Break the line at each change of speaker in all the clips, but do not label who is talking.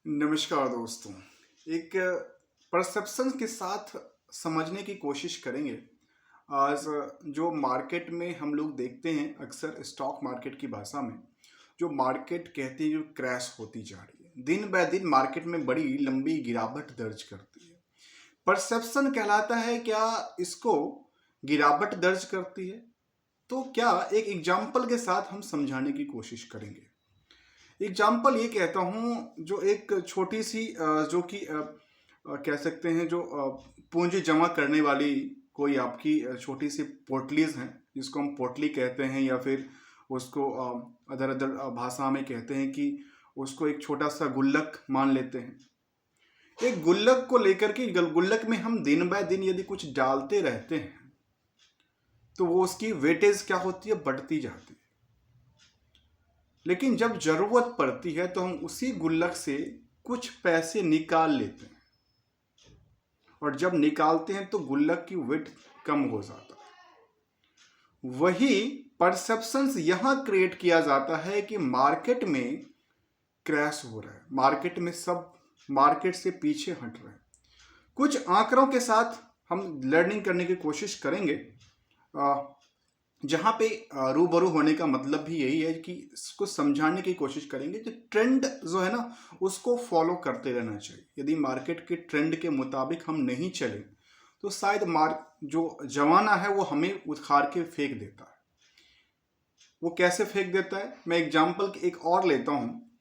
नमस्कार दोस्तों। एक परसेप्शन के साथ समझने की कोशिश करेंगे। आज जो मार्केट में हम लोग देखते हैं अक्सर स्टॉक मार्केट की भाषा में, जो मार्केट कहते हैं जो क्रैश होती जा रही है, दिन ब दिन मार्केट में बड़ी लंबी गिरावट दर्ज करती है। परसेप्शन कहलाता है क्या इसको गिरावट दर्ज करती है? तो क्या एक एग्जाम्पल के साथ हम समझाने की कोशिश करेंगे। एग्जाम्पल ये कहता हूँ, जो एक छोटी सी जो कि कह सकते हैं जो पूंजी जमा करने वाली कोई आपकी छोटी सी पोटलीज हैं, जिसको हम पोटली कहते हैं, या फिर उसको अदर अदर भाषा में कहते हैं कि उसको एक छोटा सा गुल्लक मान लेते हैं। एक गुल्लक को लेकर के गुल्लक में हम दिन बाय दिन यदि कुछ डालते रहते हैं तो वो उसकी वेटेज क्या होती है, बढ़ती जाती है। लेकिन जब जरूरत पड़ती है तो हम उसी गुल्लक से कुछ पैसे निकाल लेते हैं, और जब निकालते हैं तो गुल्लक की वेट कम हो जाता है। वही परसेप्शंस यहां क्रिएट किया जाता है कि मार्केट में क्रैश हो रहा है, मार्केट में सब मार्केट से पीछे हट रहे हैं। कुछ आंकड़ों के साथ हम लर्निंग करने की कोशिश करेंगे, जहाँ पे रूबरू होने का मतलब भी यही है कि इसको समझाने की कोशिश करेंगे। जो ट्रेंड जो है ना, उसको फॉलो करते रहना चाहिए। यदि मार्केट के ट्रेंड के मुताबिक हम नहीं चले तो शायद जो जमाना है वो हमें उखाड़ के फेंक देता है। वो कैसे फेंक देता है, मैं एग्जाम्पल एक और लेता हूँ।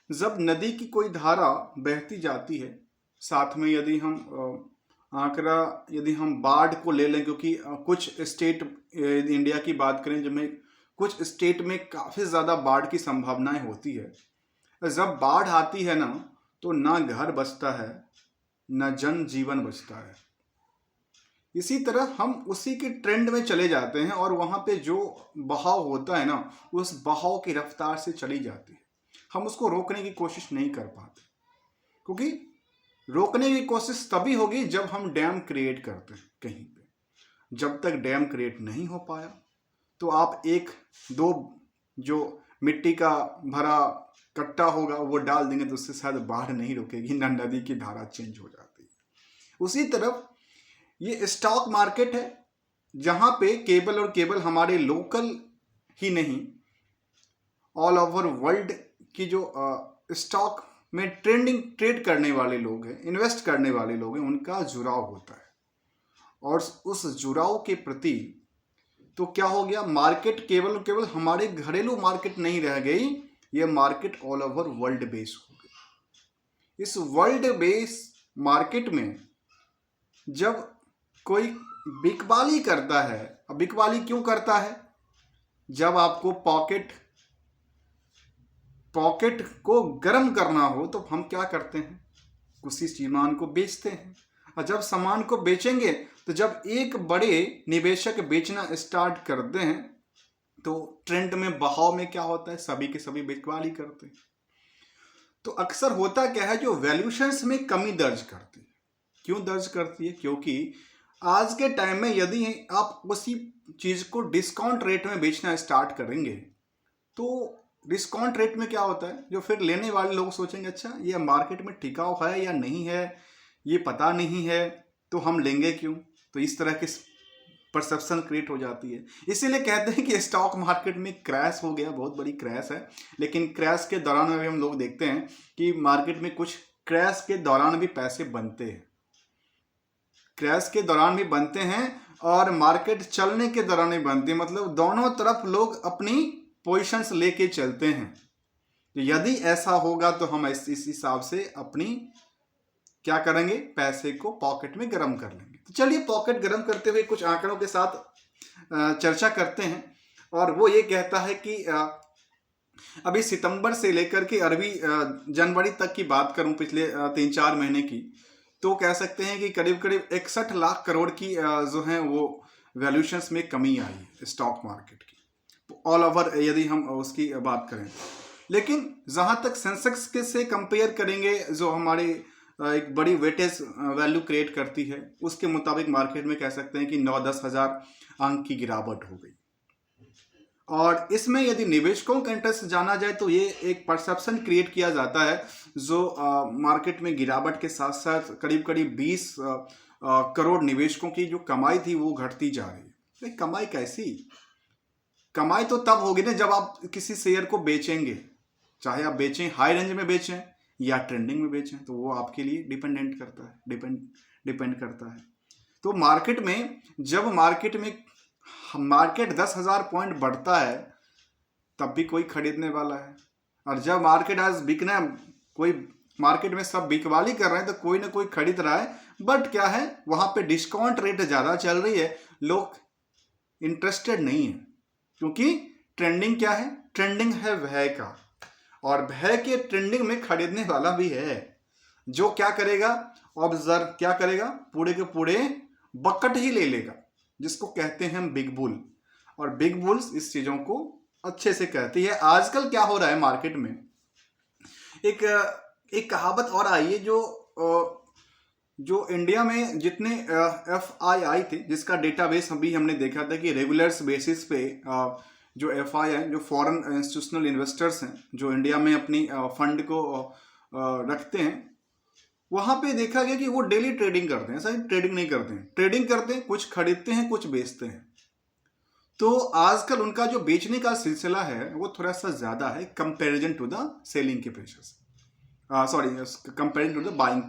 जब नदी की कोई धारा बहती जाती है, साथ में यदि हम आंकड़ा यदि हम बाढ़ को ले लें, क्योंकि कुछ स्टेट इंडिया की बात करें, जब में कुछ स्टेट में काफ़ी ज़्यादा बाढ़ की संभावनाएं होती है। जब बाढ़ आती है ना, तो ना घर बचता है, ना जन जीवन बचता है। इसी तरह हम उसी के ट्रेंड में चले जाते हैं, और वहाँ पे जो बहाव होता है ना, उस बहाव की रफ्तार से चली जाती है। हम उसको रोकने की कोशिश नहीं कर पाते, क्योंकि रोकने की कोशिश तभी होगी जब हम डैम क्रिएट करते हैं कहीं पे। जब तक डैम क्रिएट नहीं हो पाया तो आप एक दो जो मिट्टी का भरा कट्टा होगा वो डाल देंगे तो उससे शायद बाढ़ नहीं रुकेगी, ना नदी की धारा चेंज हो जाती है। उसी तरफ ये स्टॉक मार्केट है, जहां पे केवल और केवल हमारे लोकल ही नहीं, ऑल ओवर वर्ल्ड की जो स्टॉक में ट्रेड करने वाले लोग हैं, इन्वेस्ट करने वाले लोग हैं, उनका जुड़ाव होता है। और उस जुड़ाव के प्रति तो क्या हो गया, मार्केट केवल केवल हमारे घरेलू मार्केट नहीं रह गई, ये market all over world base हो गई। इस वर्ल्ड बेस मार्केट में जब कोई बिकवाली करता है, अब बिकवाली क्यों करता है, जब आपको पॉकेट को गर्म करना हो तो हम क्या करते हैं, उसी सामान को बेचते हैं। और जब सामान को बेचेंगे तो जब एक बड़े निवेशक बेचना स्टार्ट करते हैं तो ट्रेंड में बहाव में क्या होता है, सभी के सभी बिकवाली करते हैं। तो अक्सर होता क्या है, जो वैल्यूएशंस में कमी दर्ज करती है। क्यों दर्ज करती है, क्योंकि आज के टाइम में यदि आप उसी चीज को डिस्काउंट रेट में बेचना स्टार्ट करेंगे तो डिस्काउंट रेट में क्या होता है, जो फिर लेने वाले लोग सोचेंगे अच्छा ये मार्केट में टिकाऊ है या नहीं है, ये पता नहीं है, तो हम लेंगे क्यों। तो इस तरह की परसेप्शन क्रिएट हो जाती है। इसीलिए कहते हैं कि स्टॉक मार्केट में क्रैश हो गया, बहुत बड़ी क्रैश है। लेकिन क्रैश के दौरान में भी हम लोग देखते हैं कि मार्केट में कुछ क्रैश के दौरान भी पैसे बनते हैं, क्रैश के दौरान भी बनते हैं और मार्केट चलने के दौरान भी बनते हैं। मतलब दोनों तरफ लोग अपनी पोजीशंस लेके चलते हैं। तो यदि ऐसा होगा तो हम इस हिसाब से अपनी क्या करेंगे, पैसे को पॉकेट में गर्म कर लेंगे। तो चलिए पॉकेट गर्म करते हुए कुछ आंकड़ों के साथ चर्चा करते हैं। और वो ये कहता है कि अभी सितंबर से लेकर के अरबी जनवरी तक की बात करूं, पिछले 3-4 महीने की, तो कह सकते हैं कि करीब करीब 61 लाख करोड़ की जो है वो वैल्यूएशंस में कमी आई है स्टॉक मार्केट की, ऑल ओवर यदि हम उसकी बात करें। लेकिन जहां तक सेंसेक्स के से कंपेयर करेंगे, जो हमारी एक बड़ी वेटेज वैल्यू क्रिएट करती है, उसके मुताबिक मार्केट में कह सकते हैं कि 9-10 हज़ार अंक की गिरावट हो गई। और इसमें यदि निवेशकों का इंटरेस्ट जाना जाए तो ये एक परसेप्शन क्रिएट किया जाता है जो मार्केट में गिरावट के साथ साथ करीब करीब 20 करोड़ निवेशकों की जो कमाई थी वो घटती जा रही है। तो कमाई कैसी? कमाई तो तब होगी ना जब आप किसी शेयर को बेचेंगे, चाहे आप बेचें हाई रेंज में बेचें या ट्रेंडिंग में बेचें, तो वो आपके लिए डिपेंडेंट करता है, डिपेंड करता है। तो मार्केट में जब मार्केट 10,000 पॉइंट बढ़ता है तब भी कोई खरीदने वाला है, और जब मार्केट आज बिकना, कोई मार्केट में सब बिकवाली कर रहे हैं तो कोई ना कोई खरीद रहा है, बट क्या है वहां पे डिस्काउंट रेट ज़्यादा चल रही है, लोग इंटरेस्टेड नहीं है, क्योंकि ट्रेंडिंग क्या है? ट्रेंडिंग है भय का, और भय के ट्रेंडिंग में खरीदने वाला भी है जो क्या करेगा? ऑब्जर्व क्या करेगा? पूरे के पूरे बकेट ही ले लेगा, जिसको कहते हैं हम बिग बुल, और बिग बुल्स इस चीजों को अच्छे से कहती है। आजकल क्या हो रहा है मार्केट में, एक कहावत और आई है जो इंडिया में जितने FII थे, जिसका डेटाबेस अभी हमने देखा था कि रेगुलर्स बेसिस पे जो FII जो फॉरेन इंस्टीट्यूशनल इन्वेस्टर्स हैं जो इंडिया में अपनी फंड को रखते हैं, वहां पे देखा गया कि वो डेली ट्रेडिंग करते हैं। ऐसा ट्रेडिंग नहीं करते हैं, ट्रेडिंग करते हैं, कुछ खरीदते हैं कुछ बेचते हैं। तो आजकल उनका जो बेचने का सिलसिला है वो थोड़ा सा ज्यादा है कंपैरिजन टू द सेलिंग के प्रेशर से, sorry comparing to the buying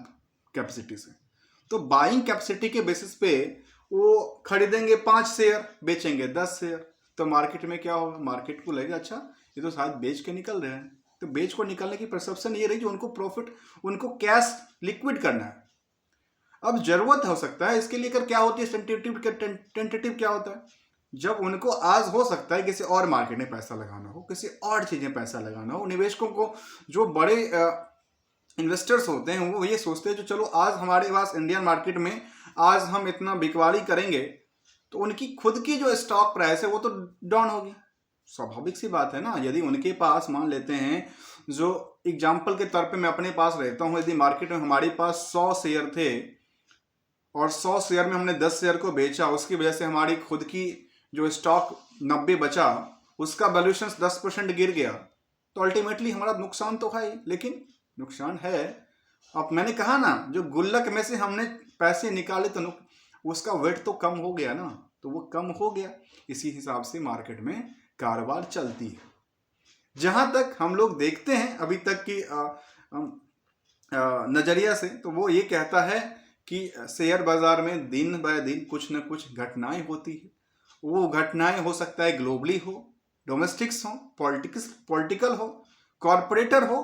capacity से। तो बाइंग कैपेसिटी के बेसिस पे वो खरीदेंगे 5 शेयर, बेचेंगे 10 शेयर, तो मार्केट में क्या होगा? मार्केट को लगेगा अच्छा ये तो शायद बेच के निकल रहे हैं, तो बेच को निकलने की परसेप्शन ये रही कि उनको प्रॉफिट, उनको कैश लिक्विड करना है। अब जरूरत हो सकता है इसके लिए कर क्या होती है टेंटेटिव क्या होता है? जब उनको आज हो सकता है किसी और मार्केट में पैसा लगाना हो, किसी और चीज में पैसा लगाना हो, निवेशकों को जो बड़े इन्वेस्टर्स होते हैं वो ये सोचते हैं जो चलो आज हमारे पास इंडियन मार्केट में आज हम इतना बिकवाली करेंगे तो उनकी खुद की जो स्टॉक प्राइस है वो तो डाउन होगी। स्वाभाविक सी बात है ना। यदि उनके पास मान लेते हैं, जो एग्जाम्पल के तौर पे मैं अपने पास रहता हूँ, यदि मार्केट में हमारे पास 100 शेयर थे और 100 शेयर में हमने 10 शेयर को बेचा, उसकी वजह से हमारी खुद की जो स्टॉक 90 बचा, उसका वैल्यूएशन 10% गिर गया, तो अल्टीमेटली हमारा नुकसान तो है ही। लेकिन नुकसान है, अब मैंने कहा ना, जो गुल्लक में से हमने पैसे निकाले तो उसका वेट तो कम हो गया ना, तो वो कम हो गया। इसी हिसाब से मार्केट में कारोबार चलती है। जहां तक हम लोग देखते हैं अभी तक की नजरिया से, तो वो ये कहता है कि शेयर बाजार में दिन ब दिन कुछ न कुछ घटनाएं होती है। वो घटनाएं हो सकता है ग्लोबली हो, डोमेस्टिक्स हो, पॉलिटिकल हो, कॉरपोरेटर हो,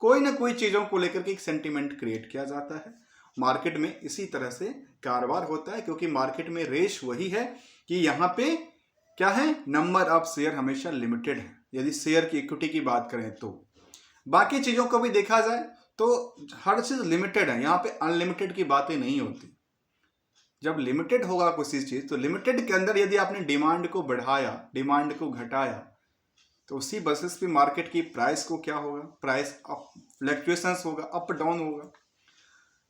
कोई ना कोई चीजों को लेकर के एक सेंटिमेंट क्रिएट किया जाता है। मार्केट में इसी तरह से कारोबार होता है, क्योंकि मार्केट में रेश वही है कि यहाँ पे क्या है, नंबर ऑफ शेयर हमेशा लिमिटेड है। यदि शेयर की इक्विटी की बात करें तो बाकी चीजों को भी देखा जाए तो हर चीज लिमिटेड है, यहाँ पे अनलिमिटेड की बातें नहीं होती। जब लिमिटेड होगा किसी चीज, तो लिमिटेड के अंदर यदि आपने डिमांड को बढ़ाया, डिमांड को घटाया, तो उसी बेसिस पे मार्केट की प्राइस को क्या होगा, प्राइस फ्लक्चुएशंस होगा, अप डाउन होगा।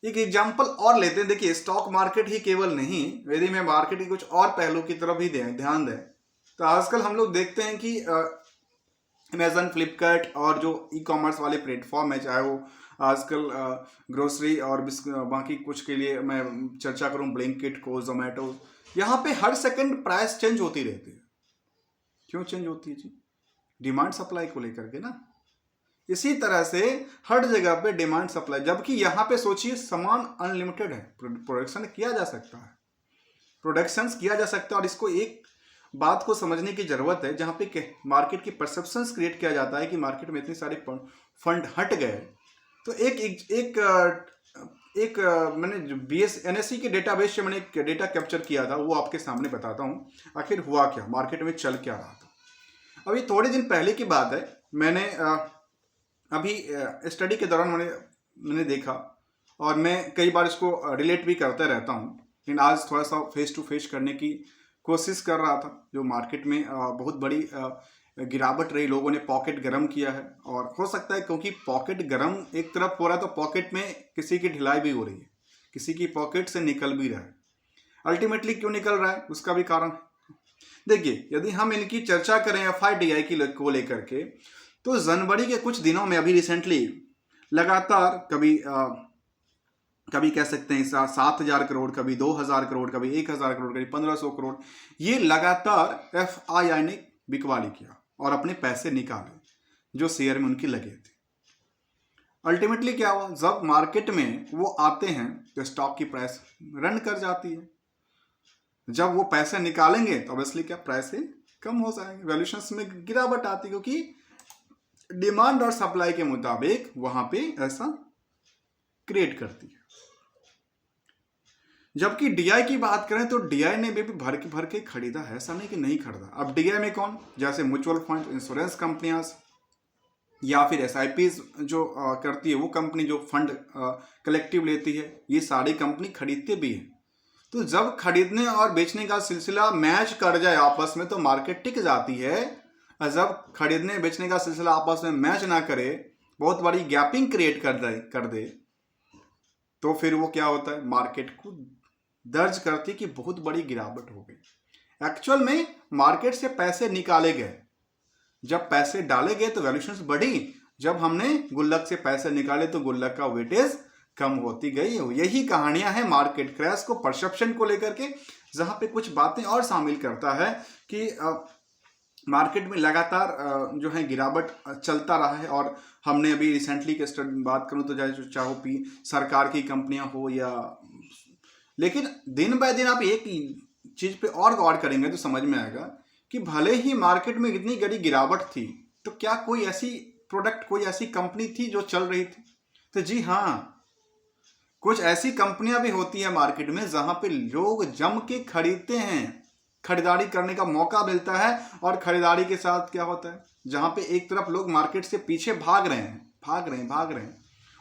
एक एग्जांपल और लेते हैं। देखिए, स्टॉक मार्केट ही केवल नहीं, यदि मैं मार्केट के कुछ और पहलू की तरफ भी ध्यान दें, तो आजकल हम लोग देखते हैं कि अमेजन, फ्लिपकार्ट और जो ई-कॉमर्स वाले प्लेटफॉर्म है, चाहे वो आजकल ग्रोसरी और बाकी कुछ के लिए मैं चर्चा करूं, ब्लिंकिट को, जोमेटो, यहाँ पे हर सेकंड प्राइस चेंज होती रहती है। क्यों चेंज होती है जी? डिमांड सप्लाई को लेकर के ना। इसी तरह से हर जगह पे डिमांड सप्लाई, जबकि यहाँ पे सोचिए सामान अनलिमिटेड है, प्रोडक्शन किया जा सकता है, और इसको एक बात को समझने की जरूरत है, जहाँ पे मार्केट की परसेप्शंस क्रिएट किया जाता है कि मार्केट में इतने सारे फंड हट गए। तो एक मैंने NSE के डेटाबेस से मैंने एक डेटा कैप्चर किया था, वो आपके सामने बताता हूँ आखिर हुआ क्या, मार्केट में चल क्या रहा था। अभी थोड़े दिन पहले की बात है, मैंने अभी स्टडी के दौरान मैंने देखा, और मैं कई बार इसको रिलेट भी करता रहता हूँ, लेकिन आज थोड़ा सा फेस टू फेस करने की कोशिश कर रहा था। जो मार्केट में बहुत बड़ी गिरावट रही, लोगों ने पॉकेट गर्म किया है, और हो सकता है क्योंकि पॉकेट गर्म एक तरफ हो रहा है तो पॉकेट में किसी की ढिलाई भी हो रही है, किसी की पॉकेट से निकल भी रहा है। अल्टीमेटली क्यों निकल रहा है उसका भी कारण है। देखिए, यदि हम इनकी चर्चा करें FIDI की को लेकर के, तो जनवरी के कुछ दिनों में अभी रिसेंटली लगातार कभी कह सकते हैं 7,000 करोड़, कभी 2,000 करोड़, कभी 1,000 करोड़, कभी 1,500 करोड़, ये लगातार FII ने बिकवाली किया और अपने पैसे निकाले जो शेयर में उनके लगे थे। अल्टीमेटली क्या हुआ, जब मार्केट में वो आते हैं तो स्टॉक की प्राइस रन कर जाती है। जब वो पैसे निकालेंगे तो ऑब्वियसली क्या प्राइस कम हो जाएंगे, वैल्यूएशंस में गिरावट आती है, क्योंकि डिमांड और सप्लाई के मुताबिक वहां पे ऐसा क्रिएट करती है। जबकि DI की बात करें तो DI ने भी भर के खरीदा है, ऐसा नहीं कि नहीं खरीदा। अब DI में कौन, जैसे म्यूचुअल फंड, इंश्योरेंस कंपनियां या फिर SIPs जो करती है वो कंपनी जो फंड कलेक्टिव लेती है, ये सारी कंपनी खरीदते भी है। तो जब खरीदने और बेचने का सिलसिला मैच कर जाए आपस में तो मार्केट टिक जाती है, और जब खरीदने बेचने का सिलसिला आपस में मैच ना करे, बहुत बड़ी गैपिंग क्रिएट कर दे तो फिर वो क्या होता है, मार्केट को दर्ज करती कि बहुत बड़ी गिरावट हो गई। एक्चुअल में मार्केट से पैसे निकाले गए, जब पैसे डाले गए तो वैल्यूएशंस बढ़ी, जब हमने गुल्लक से पैसे निकाले तो गुल्लक का वेटेज कम होती गई। यही कहानियां हैं मार्केट क्रैश को परसेप्शन को लेकर के, जहां पे कुछ बातें और शामिल करता है कि मार्केट में लगातार जो है गिरावट चलता रहा है। और हमने अभी रिसेंटली के बात करूं तो चाहे सरकार की कंपनियां हो या, लेकिन दिन बाय दिन आप एक चीज पे और गौर करेंगे तो समझ में आएगा कि भले ही मार्केट में इतनी बड़ी गिरावट थी तो क्या कोई ऐसी प्रोडक्ट, कोई ऐसी कंपनी थी जो चल रही थी? तो जी हाँ, कुछ ऐसी कंपनियां भी होती है मार्केट में जहां पे लोग जम के खरीदते हैं, खरीदारी करने का मौका मिलता है। और खरीदारी के साथ क्या होता है, जहां पे एक तरफ लोग मार्केट से पीछे भाग रहे हैं,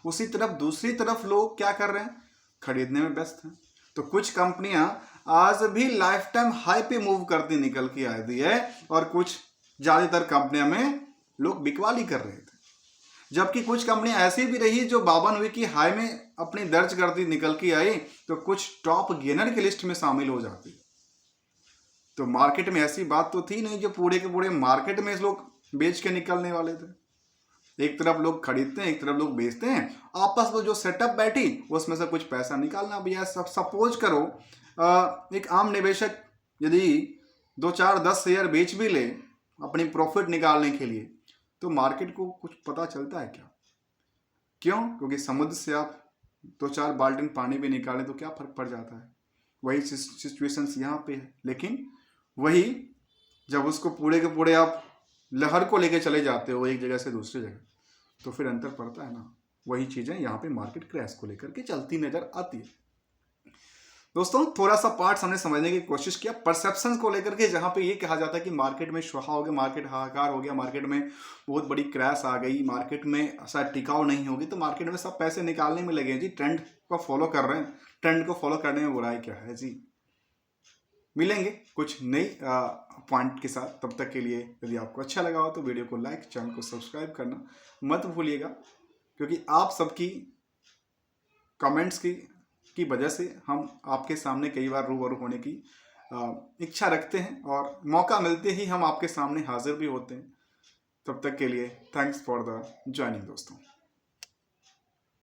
उसी तरफ दूसरी तरफ लोग क्या कर रहे हैं, खरीदने में व्यस्त हैं। तो कुछ कंपनियां आज भी लाइफ टाइम हाई पे मूव करती निकल के आती है, और कुछ ज्यादातर कंपनियां में लोग बिकवाली कर रहे थे। जबकि कुछ कंपनियां ऐसी भी रही जो 52वीं की हाई में अपनी दर्ज करती निकल के आई, तो कुछ टॉप गेनर की लिस्ट में शामिल हो जाती। तो मार्केट में ऐसी बात तो थी नहीं जो पूरे के पूरे मार्केट में लोग बेच के निकलने वाले थे। एक तरफ लोग खरीदते हैं, एक तरफ लोग बेचते हैं, आपस में जो सेटअप बैठी उसमें से कुछ पैसा निकालना भी है। सब सपोज करो एक आम निवेशक यदि 2, 4, 10 शेयर बेच भी ले अपनी प्रॉफिट निकालने के लिए, तो मार्केट को कुछ पता चलता है क्या? क्यों? क्योंकि समुद्र से आप 2, 4 बाल्टी पानी भी निकालें तो क्या फर्क पड़ जाता है। वही सिचुएशंस यहाँ पे है। लेकिन वही जब उसको पूरे के पूरे आप लहर को लेके चले जाते हो एक जगह से दूसरी जगह, तो फिर अंतर पड़ता है ना। वही चीजें यहाँ पे मार्केट क्रैश को लेकर के चलती नजर आती है। दोस्तों, थोड़ा सा पार्ट हमने समझने की कोशिश किया परसेप्शन को लेकर के, जहां पे ये कहा जाता है कि मार्केट में स्वाहा हो गया, मार्केट हाहाकार हो गया, मार्केट में बहुत बड़ी क्रैश आ गई, मार्केट में शायद टिकाऊ नहीं होगी, तो मार्केट में सब पैसे निकालने में लगे हैं जी, ट्रेंड को फॉलो कर रहे हैं। ट्रेंड को फॉलो करने में बुराई क्या है जी। मिलेंगे कुछ नई पॉइंट के साथ, तब तक के लिए यदि आपको अच्छा लगा हो तो वीडियो को लाइक, चैनल को सब्सक्राइब करना मत भूलिएगा, क्योंकि आप सबकी कमेंट्स की वजह से हम आपके सामने कई बार रूबरू होने की इच्छा रखते हैं, और मौका मिलते ही हम आपके सामने हाजिर भी होते हैं। तब तक के लिए थैंक्स फॉर द ज्वाइनिंग दोस्तों।